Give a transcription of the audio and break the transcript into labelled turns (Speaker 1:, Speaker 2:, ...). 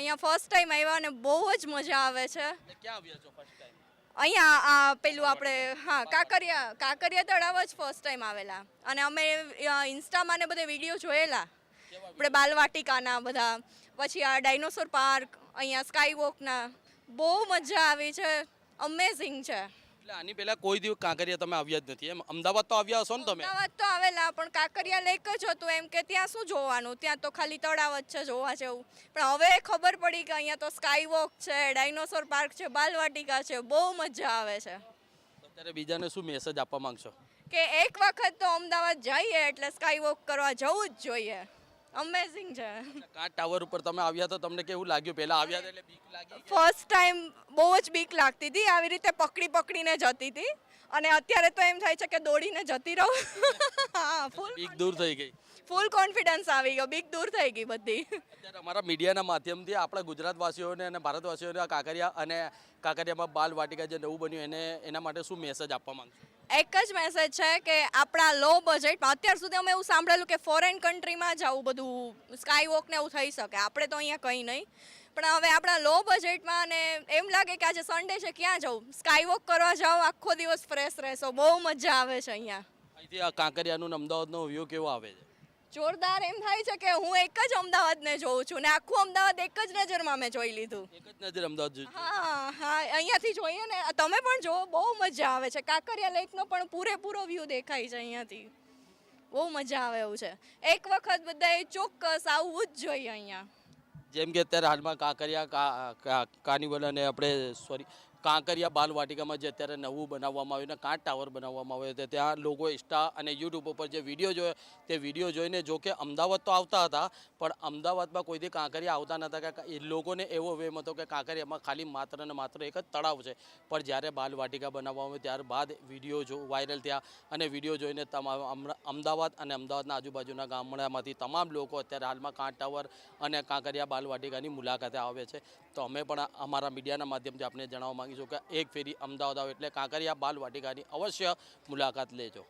Speaker 1: અહીંયા first time આવ્યા અને બહુ જ મજા આવે છે.
Speaker 2: ક્યાં આવ્યા છો ફર્સ્ટ ટાઈમ?
Speaker 1: અહીંયા પેલું આપણે કાંકરિયા તળાવ જ ફર્સ્ટ ટાઈમ આવેલા અને અમે ઇન્સ્ટામાં ને બધે વિડીયો જોયેલા આપણે બાલવાટિકાના બધા, પછી આ ડાયનોસોર પાર્ક, અહીંયા સ્કાય વોકના, બહુ મજા આવી છે, અમેઝિંગ છે.
Speaker 2: એટલે આની પહેલા કોઈ દિવસ કાંકરિયા તમે આવ્યા જ નથી એમ? અમદાવાદ તો આવ્યા હશો ને તમે?
Speaker 1: અમદાવાદ તો આવેલા પણ કાંકરિયા લેક જ હતું, એમ કે ત્યાં શું જોવાનું, ત્યાં તો ખાલી તળાવ જ છે જોવા જેવું. પણ હવે ખબર પડી કે અહીંયા તો સ્કાય વોક છે, ડાયનોસોર પાર્ક છે, બાલવાટિકા છે, બહુ મજા આવે છે.
Speaker 2: અત્યારે બીજાને શું મેસેજ આપવા માંગશો?
Speaker 1: કે એક વખત તો અમદાવાદ જઈએ એટલે સ્કાય વોક કરવા જવું જ જોઈએ, અમેઝિંગ છે.
Speaker 2: કાંચ ટાવર ઉપર તમે આવ્યા તો તમને કેવું લાગ્યું? પહેલા આવ્યા એટલે બીક લાગી?
Speaker 1: ફર્સ્ટ ટાઈમ બહુ જ બીક લાગતી હતી, આવી રીતે પકડીને જતી હતી અને અત્યારે તો એમ થાય છે કે દોડીને જતી રહું. હા,
Speaker 2: બીક દૂર થઈ ગઈ.
Speaker 1: ફૂલ કોન્ફિડન્સ આવી ગયો, બીક દૂર થઈ ગઈ બધી.
Speaker 2: અત્યારે અમારા મીડિયાના માધ્યમથી આપણા ગુજરાતવાસીઓને અને ભારતવાસીઓને કાંકરિયામાં બાલ વાટિકા જે નવું બન્યું એના માટે શું મેસેજ આપવા માંગશો?
Speaker 1: એક જ મેસેજ છે કે આપણા લો બજેટમાં, અત્યાર સુધી અમે એવું સાંભળેલું કે ફોરેન કન્ટ્રીમાં જ આવું બધું સ્કાય વોક ને એવું થઈ શકે, આપણે તો અહીંયા કંઈ નહીં. પણ હવે આપણા લો બજેટમાં અને એમ લાગે કે આજે સન્ડે છે, ક્યાં જવું, સ્કાય વોક કરવા જાઓ, આખો દિવસ ફ્રેશ રહેશો, બહુ મજા આવે છે અહીંયા.
Speaker 2: અહીંથી આ કાંકરિયાનું અમદાવાદનો વ્યૂ કેવો આવે છે?
Speaker 1: જોરદાર. એમ થાય છે કે હું એક જ અમદાવાદને જોઉં છું ને આખું અમદાવાદ એક જ નજરમાં મેં જોઈ લીધું.
Speaker 2: એક જ નજર અમદાવાદ જોયું?
Speaker 1: હા, અહીંયાથી જોઈએ ને, તમે પણ જુઓ, બહુ મજા આવે છે. કાંકરિયા લેકનો પણ પૂરેપૂરો વ્યૂ દેખાય છે અહીંયાથી, બહુ મજા આવે એવું છે. એક વખત બધાએ ચોક્કસ આવવું જ જોઈએ અહીંયા.
Speaker 2: જેમ કે અત્યારે હાલમાં કાર્નિવલ અને કાંકરિયા બાલ વાટિકામાં જે અત્યારે નવું બનાવવામાં આવ્યું ને કાંચ ટાવર બનાવવામાં આવ્યો છે, ત્યાં લોકો ઇન્સ્ટા અને યુટ્યુબ ઉપર જે વિડીયો જોયો તે વિડીયો જોઈને જો કે અમદાવાદ તો આવતા હતા પણ અમદાવાદમાં કોઈથી કાંકરિયા આવતા નહોતા કે એ લોકોને એવો વેમ હતો કે કાંકરિયામાં ખાલી માત્ર ને માત્ર એક જ તળાવ છે. પણ જ્યારે બાલ વાટિકા બનાવવામાં આવ્યું ત્યારબાદ વિડીયો વાયરલ થયા અને વિડીયો જોઈને અમદાવાદ અને અમદાવાદના આજુબાજુના ગામડામાંથી તમામ લોકો અત્યારે હાલમાં કાંચ ટાવર અને કાંકરિયા બાલ વાટિકાની મુલાકાતે આવે છે. તો અમે પણ અમારા મીડિયાના માધ્યમથી આપણે જણાવવા માંગીશું કે એક ફેરી અમદાવાદ આવો એટલે કાંકરિયા બાલ વાટિકાની અવશ્ય મુલાકાત લેજો.